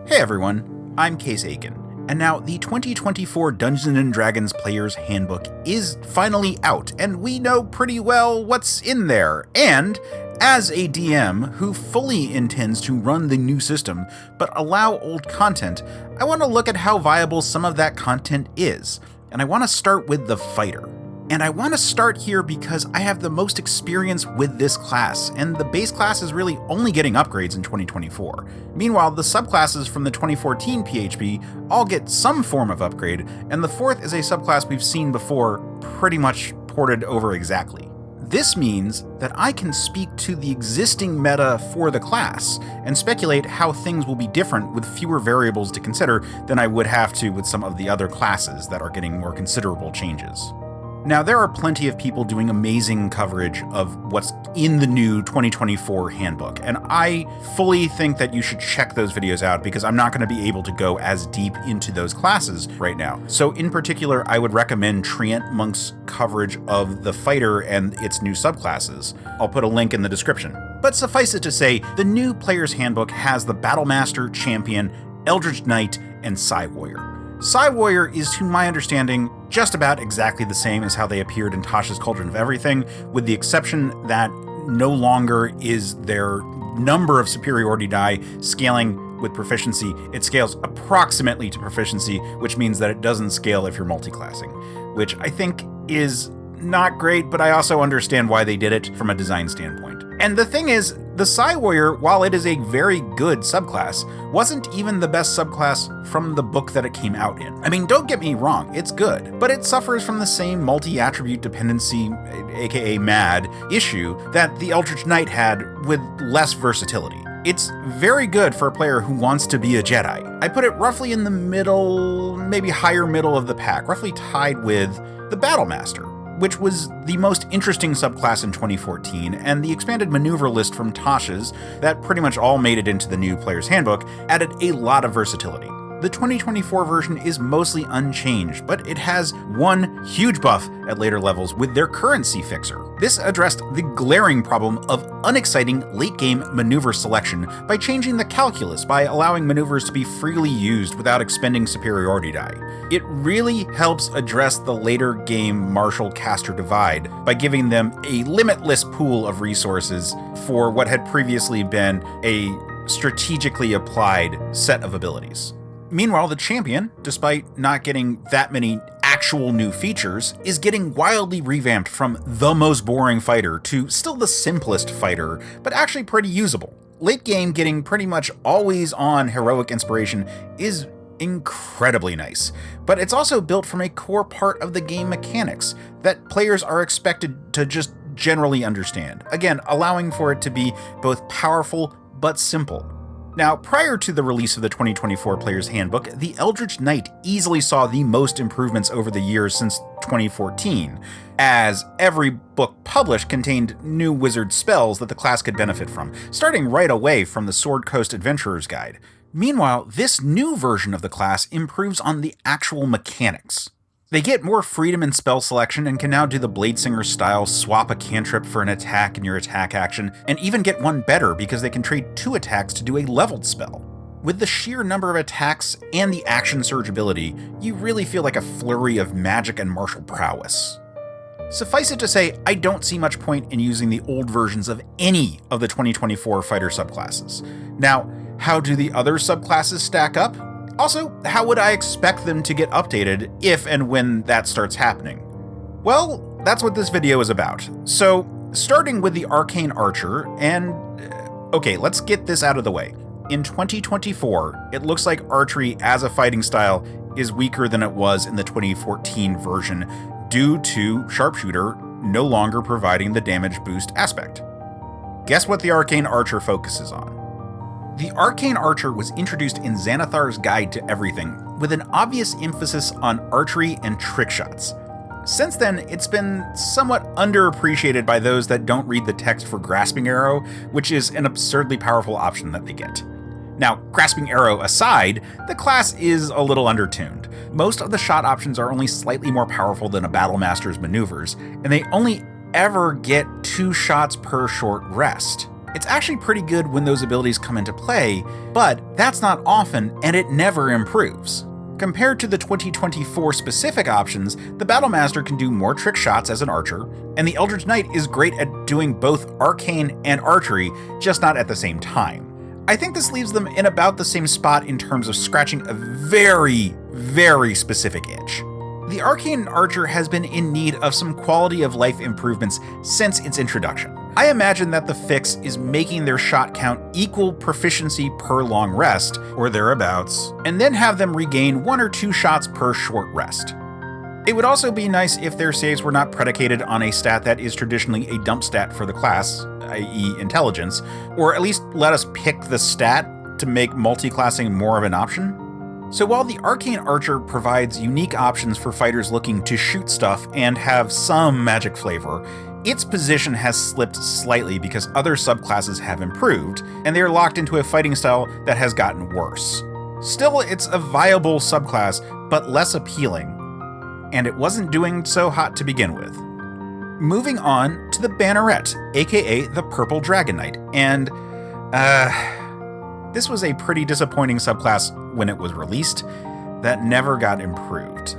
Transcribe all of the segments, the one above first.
Hey everyone, I'm Case Aiken, and now the 2024 Dungeons & Dragons Player's Handbook is finally out, and we know pretty well what's in there. And as a DM who fully intends to run the new system but allow old content, I want to look at how viable some of that content is, and I want to start with the fighter. And I want to start here because I have the most experience with this class, and the base class is really only getting upgrades in 2024. Meanwhile, the subclasses from the 2014 PHP all get some form of upgrade, and the fourth is a subclass we've seen before, pretty much ported over exactly. This means that I can speak to the existing meta for the class and speculate how things will be different with fewer variables to consider than I would have to with some of the other classes that are getting more considerable changes. Now, there are plenty of people doing amazing coverage of what's in the new 2024 handbook, and I fully think that you should check those videos out because I'm not going to be able to go as deep into those classes right now. So in particular, I would recommend Treant Monk's coverage of the fighter and its new subclasses. I'll put a link in the description. But suffice it to say, the new Player's Handbook has the Battlemaster, Champion, Eldritch Knight, and Psy Warrior. Psy Warrior is, to my understanding, just about exactly the same as how they appeared in Tasha's Cauldron of Everything, with the exception that no longer is their number of superiority die scaling with proficiency. It scales approximately to proficiency, which means that it doesn't scale if you're multiclassing, which I think is not great, but I also understand why they did it from a design standpoint. And the thing is, the Psy Warrior, while it is a very good subclass, wasn't even the best subclass from the book that it came out in. I mean, don't get me wrong, it's good, but it suffers from the same multi-attribute dependency, aka MAD, issue that the Eldritch Knight had with less versatility. It's very good for a player who wants to be a Jedi. I put it roughly in the middle, maybe higher middle of the pack, roughly tied with the Battlemaster, which was the most interesting subclass in 2014, and the expanded maneuver list from Tasha's, that pretty much all made it into the new Player's Handbook, added a lot of versatility. The 2024 version is mostly unchanged, but it has one huge buff at later levels with their currency fixer. This addressed the glaring problem of unexciting late-game maneuver selection by changing the calculus by allowing maneuvers to be freely used without expending superiority die. It really helps address the later game martial caster divide by giving them a limitless pool of resources for what had previously been a strategically applied set of abilities. Meanwhile, the Champion, despite not getting that many actual new features, is getting wildly revamped from the most boring fighter to still the simplest fighter, but actually pretty usable. Late game getting pretty much always on heroic inspiration is incredibly nice, but it's also built from a core part of the game mechanics that players are expected to just generally understand, again, allowing for it to be both powerful but simple. Now, prior to the release of the 2024 Player's Handbook, the Eldritch Knight easily saw the most improvements over the years since 2014, as every book published contained new wizard spells that the class could benefit from, starting right away from the Sword Coast Adventurer's Guide. Meanwhile, this new version of the class improves on the actual mechanics. They get more freedom in spell selection and can now do the Bladesinger style swap a cantrip for an attack in your attack action, and even get one better because they can trade 2 attacks to do a leveled spell. With the sheer number of attacks and the action surge ability, you really feel like a flurry of magic and martial prowess. Suffice it to say, I don't see much point in using the old versions of any of the 2024 fighter subclasses. Now, how do the other subclasses stack up? Also, how would I expect them to get updated if and when that starts happening? Well, that's what this video is about. So, starting with the Arcane Archer, and okay, let's get this out of the way. In 2024, it looks like archery as a fighting style is weaker than it was in the 2014 version due to Sharpshooter no longer providing the damage boost aspect. Guess what the Arcane Archer focuses on? The Arcane Archer was introduced in Xanathar's Guide to Everything, with an obvious emphasis on archery and trick shots. Since then, it's been somewhat underappreciated by those that don't read the text for Grasping Arrow, which is an absurdly powerful option that they get. Now, Grasping Arrow aside, the class is a little undertuned. Most of the shot options are only slightly more powerful than a Battlemaster's maneuvers, and they only ever get 2 shots per short rest. It's actually pretty good when those abilities come into play, but that's not often and it never improves. Compared to the 2024 specific options, the Battlemaster can do more trick shots as an archer, and the Eldritch Knight is great at doing both arcane and archery, just not at the same time. I think this leaves them in about the same spot in terms of scratching a very, very specific itch. The Arcane Archer has been in need of some quality of life improvements since its introduction. I imagine that the fix is making their shot count equal proficiency per long rest, or thereabouts, and then have them regain 1 or 2 shots per short rest. It would also be nice if their saves were not predicated on a stat that is traditionally a dump stat for the class, i.e. intelligence, or at least let us pick the stat to make multi-classing more of an option. So while the Arcane Archer provides unique options for fighters looking to shoot stuff and have some magic flavor, its position has slipped slightly because other subclasses have improved, and they are locked into a fighting style that has gotten worse. Still, it's a viable subclass, but less appealing, and it wasn't doing so hot to begin with. Moving on to the Banneret, aka the Purple Dragon Knight, and this was a pretty disappointing subclass when it was released that never got improved.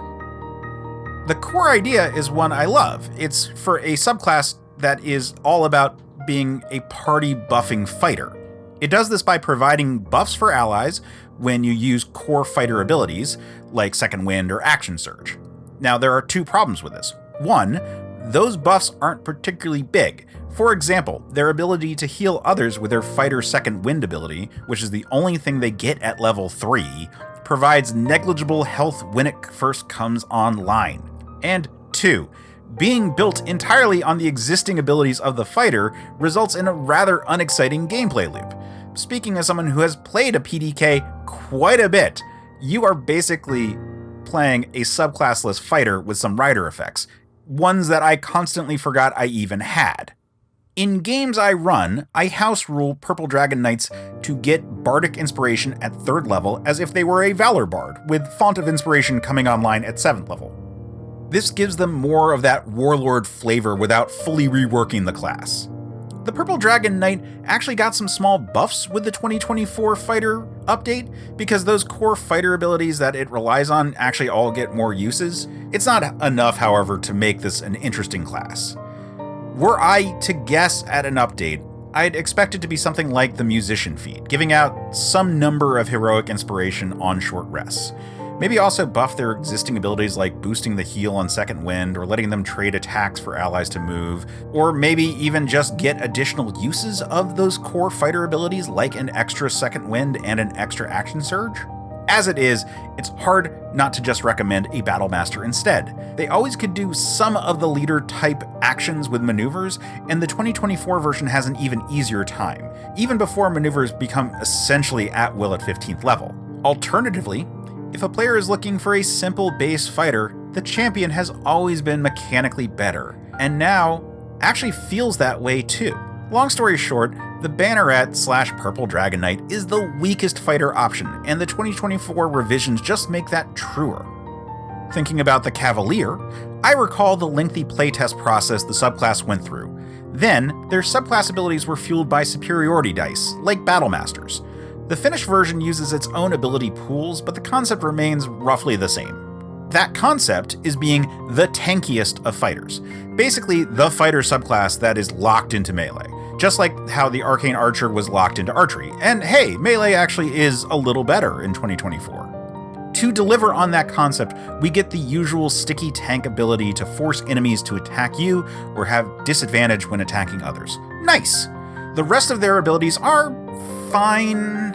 The core idea is one I love. It's for a subclass that is all about being a party buffing fighter. It does this by providing buffs for allies when you use core fighter abilities like Second Wind or Action Surge. Now, there are 2 problems with this. One, those buffs aren't particularly big. For example, their ability to heal others with their Fighter Second Wind ability, which is the only thing they get at level 3, provides negligible health when it first comes online. And 2, being built entirely on the existing abilities of the fighter results in a rather unexciting gameplay loop. Speaking as someone who has played a PDK quite a bit, you are basically playing a subclassless fighter with some rider effects, ones that I constantly forgot I even had. In games I run, I house rule Purple Dragon Knights to get Bardic Inspiration at 3rd level as if they were a Valor Bard, with Font of Inspiration coming online at 7th level. This gives them more of that Warlord flavor without fully reworking the class. The Purple Dragon Knight actually got some small buffs with the 2024 fighter update, because those core fighter abilities that it relies on actually all get more uses. It's not enough, however, to make this an interesting class. Were I to guess at an update, I'd expect it to be something like the Musician feat, giving out some number of heroic inspiration on short rests. Maybe also buff their existing abilities like boosting the heal on Second Wind, or letting them trade attacks for allies to move, or maybe even just get additional uses of those core fighter abilities like an extra Second Wind and an extra Action Surge. As it is, it's hard not to just recommend a Battlemaster instead. They always could do some of the leader-type actions with maneuvers, and the 2024 version has an even easier time, even before maneuvers become essentially at will at 15th level. Alternatively, if a player is looking for a simple base fighter, the champion has always been mechanically better, and now actually feels that way too. Long story short, the Banneret/Purple Dragon Knight is the weakest fighter option, and the 2024 revisions just make that truer. Thinking about the Cavalier, I recall the lengthy playtest process the subclass went through. Then, their subclass abilities were fueled by superiority dice, like Battlemasters. The finished version uses its own ability pools, but the concept remains roughly the same. That concept is being the tankiest of fighters. Basically, the fighter subclass that is locked into melee. Just like how the Arcane Archer was locked into archery. And hey, melee actually is a little better in 2024. To deliver on that concept, we get the usual sticky tank ability to force enemies to attack you or have disadvantage when attacking others. Nice! The rest of their abilities are fine.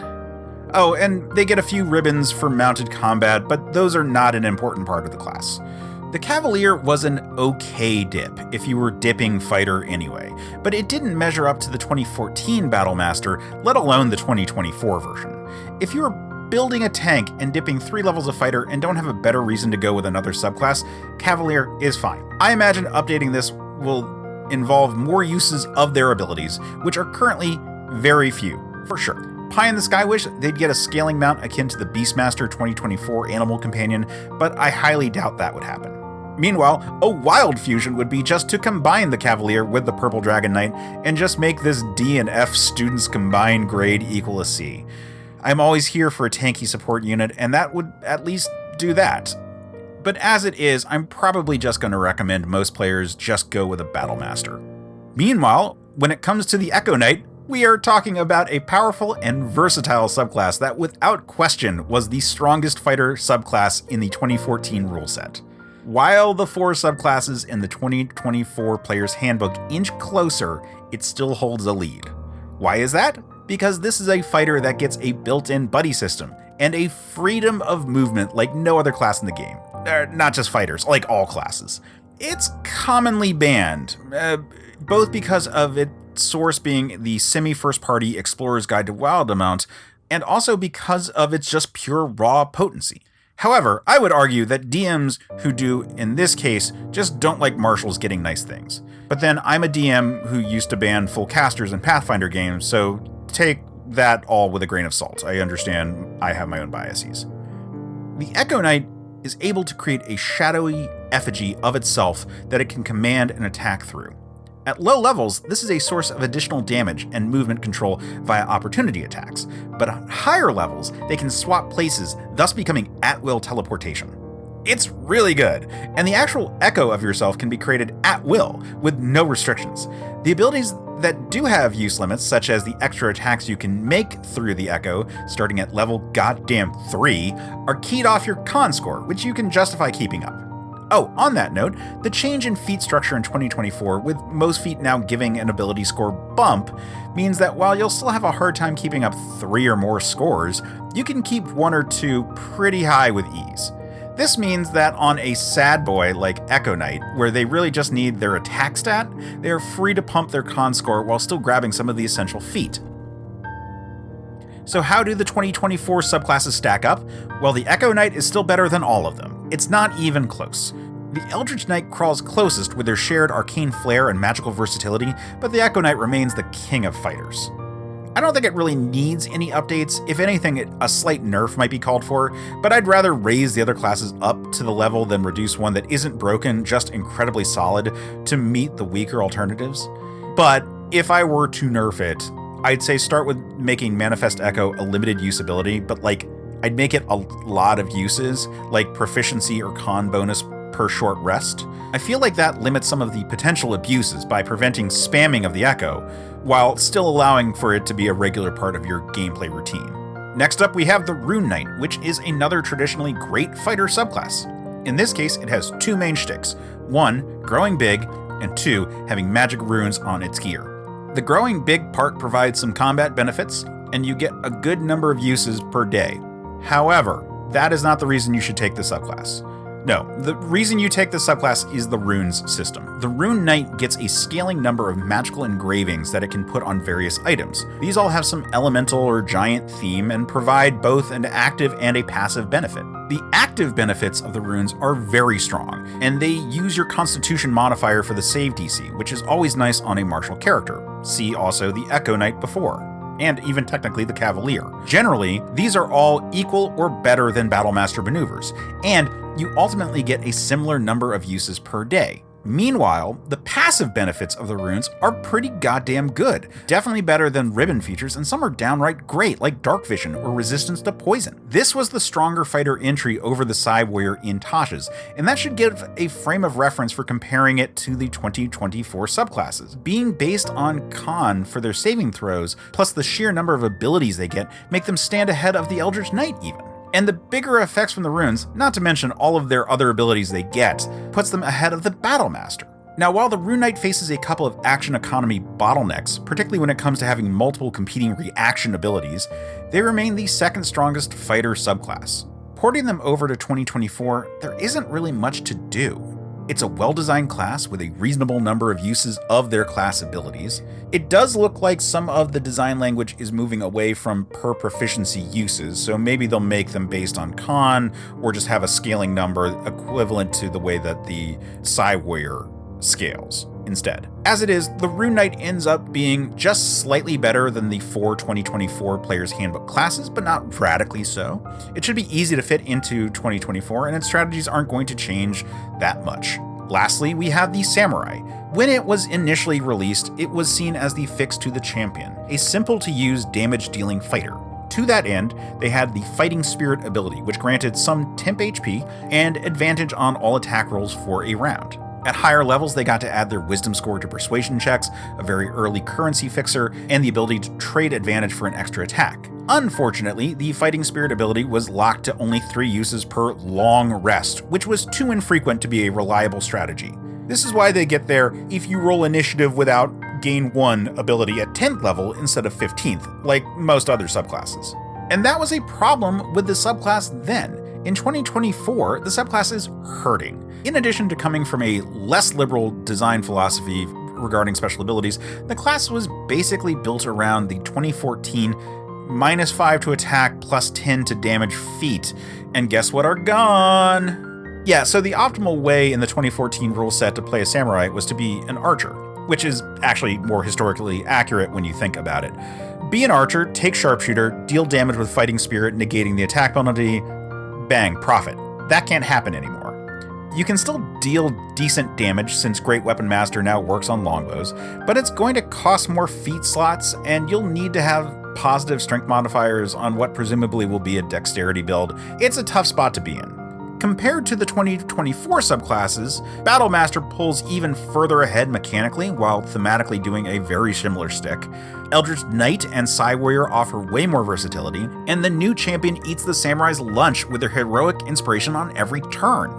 Oh, and they get a few ribbons for mounted combat, but those are not an important part of the class. The Cavalier was an okay dip, if you were dipping fighter anyway, but it didn't measure up to the 2014 Battlemaster, let alone the 2024 version. If you are building a tank and dipping 3 levels of fighter and don't have a better reason to go with another subclass, Cavalier is fine. I imagine updating this will involve more uses of their abilities, which are currently very few, for sure. Pie in the sky wish they'd get a scaling mount akin to the Beastmaster 2024 Animal Companion, but I highly doubt that would happen. Meanwhile, a wild fusion would be just to combine the Cavalier with the Purple Dragon Knight and just make this D and F students combined grade equal a C. I'm always here for a tanky support unit, and that would at least do that. But as it is, I'm probably just going to recommend most players just go with a Battle Master. Meanwhile, when it comes to the Echo Knight, we are talking about a powerful and versatile subclass that without question was the strongest fighter subclass in the 2014 rule set. While the 4 subclasses in the 2024 Player's Handbook inch closer, it still holds a lead. Why is that? Because this is a fighter that gets a built-in buddy system and a freedom of movement like no other class in the game. Not just fighters, like all classes. It's commonly banned, both because of its source being the semi-first party Explorer's Guide to Wildemount, and also because of its just pure raw potency. However, I would argue that DMs who do, in this case, just don't like marshals getting nice things. But then I'm a DM who used to ban full casters in Pathfinder games, so take that all with a grain of salt. I understand I have my own biases. The Echo Knight is able to create a shadowy effigy of itself that it can command and attack through. At low levels, this is a source of additional damage and movement control via opportunity attacks, but at higher levels, they can swap places, thus becoming at-will teleportation. It's really good, and the actual echo of yourself can be created at will, with no restrictions. The abilities that do have use limits, such as the extra attacks you can make through the echo, starting at level goddamn 3, are keyed off your con score, which you can justify keeping up. Oh, on that note, the change in feat structure in 2024, with most feat now giving an ability score bump, means that while you'll still have a hard time keeping up 3 or more scores, you can keep 1 or 2 pretty high with ease. This means that on a sad boy like Echo Knight, where they really just need their attack stat, they are free to pump their con score while still grabbing some of the essential feat. So how do the 2024 subclasses stack up? Well, the Echo Knight is still better than all of them. It's not even close. The Eldritch Knight crawls closest with their shared arcane flair and magical versatility, but the Echo Knight remains the king of fighters. I don't think it really needs any updates. If anything, a slight nerf might be called for, but I'd rather raise the other classes up to the level than reduce one that isn't broken, just incredibly solid, to meet the weaker alternatives. But if I were to nerf it, I'd say start with making Manifest Echo a limited use ability, but I'd make it a lot of uses, like proficiency or con bonus per short rest. I feel like that limits some of the potential abuses by preventing spamming of the Echo, while still allowing for it to be a regular part of your gameplay routine. Next up, we have the Rune Knight, which is another traditionally great fighter subclass. In this case, it has 2 main shticks. 1, growing big, and 2, having magic runes on its gear. The growing big part provides some combat benefits, and you get a good number of uses per day. However, that is not the reason you should take the subclass. No, the reason you take the subclass is the runes system. The Rune Knight gets a scaling number of magical engravings that it can put on various items. These all have some elemental or giant theme and provide both an active and a passive benefit. The active benefits of the runes are very strong, and they use your constitution modifier for the save DC, which is always nice on a martial character. See also the Echo Knight before, and even technically the Cavalier. Generally, these are all equal or better than Battlemaster maneuvers, and you ultimately get a similar number of uses per day. Meanwhile, the passive benefits of the runes are pretty goddamn good. Definitely better than ribbon features, and some are downright great, like Dark Vision or Resistance to Poison. This was the stronger fighter entry over the Side Warrior in Tasha's, and that should give a frame of reference for comparing it to the 2024 subclasses. Being based on con for their saving throws, plus the sheer number of abilities they get, make them stand ahead of the Eldritch Knight even. And the bigger effects from the runes, not to mention all of their other abilities they get, puts them ahead of the Battlemaster. Now, while the Rune Knight faces a couple of action economy bottlenecks, particularly when it comes to having multiple competing reaction abilities, they remain the second strongest fighter subclass. Porting them over to 2024, there isn't really much to do. It's a well-designed class with a reasonable number of uses of their class abilities. It does look like some of the design language is moving away from per proficiency uses, so maybe they'll make them based on con, or just have a scaling number equivalent to the way that the Side Warrior scales instead. As it is, the Rune Knight ends up being just slightly better than the 4 2024 Player's Handbook classes, but not radically so. It should be easy to fit into 2024, and its strategies aren't going to change that much. Lastly, we have the Samurai. When it was initially released, it was seen as the fix to the Champion, a simple-to-use damage-dealing fighter. To that end, they had the Fighting Spirit ability, which granted some temp HP and advantage on all attack rolls for a round. At higher levels, they got to add their Wisdom score to persuasion checks, a very early currency fixer, and the ability to trade advantage for an extra attack. Unfortunately, the Fighting Spirit ability was locked to only 3 uses per long rest, which was too infrequent to be a reliable strategy. This is why they get their if you roll initiative without gain 1 ability at 10th level instead of 15th, like most other subclasses. And that was a problem with the subclass then. In 2024, the subclass is hurting. In addition to coming from a less liberal design philosophy regarding special abilities, the class was basically built around the 2014 -5 to attack, +10 to damage feat. And guess what are gone? Yeah, so the optimal way in the 2014 rule set to play a samurai was to be an archer, which is actually more historically accurate when you think about it. Be an archer, take sharpshooter, deal damage with fighting spirit, negating the attack penalty, bang, profit. That can't happen anymore. You can still deal decent damage since Great Weapon Master now works on longbows, but it's going to cost more feat slots, and you'll need to have positive strength modifiers on what presumably will be a dexterity build. It's a tough spot to be in. Compared to the 2024 subclasses, Battle Master pulls even further ahead mechanically while thematically doing a very similar stick. Eldritch Knight and Psy Warrior offer way more versatility, and the new champion eats the samurai's lunch with their heroic inspiration on every turn.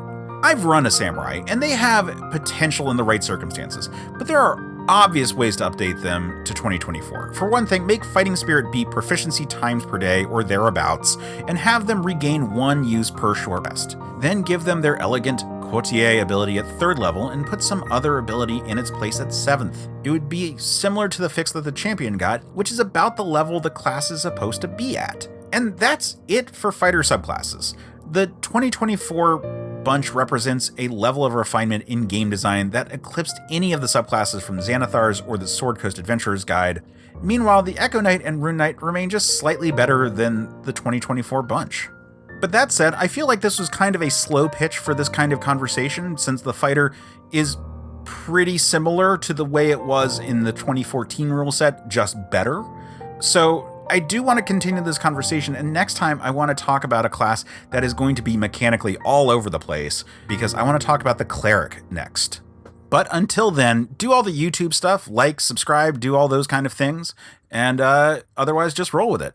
I've run a samurai, and they have potential in the right circumstances, but there are obvious ways to update them to 2024. For one thing, make Fighting Spirit be proficiency times per day or thereabouts, and have them regain 1 use per short rest. Then give them their elegant Courtier ability at 3rd level and put some other ability in its place at 7th. It would be similar to the fix that the champion got, which is about the level the class is supposed to be at. And that's it for fighter subclasses. The 2024 bunch represents a level of refinement in game design that eclipsed any of the subclasses from Xanathar's or the Sword Coast Adventurer's Guide. Meanwhile, the Echo Knight and Rune Knight remain just slightly better than the 2024 bunch. But that said, I feel like this was kind of a slow pitch for this kind of conversation, since the fighter is pretty similar to the way it was in the 2014 rule set, just better. So I do want to continue this conversation, and next time I want to talk about a class that is going to be mechanically all over the place, because I want to talk about the Cleric next. But until then, do all the YouTube stuff, like, subscribe, do all those kind of things, and otherwise just roll with it.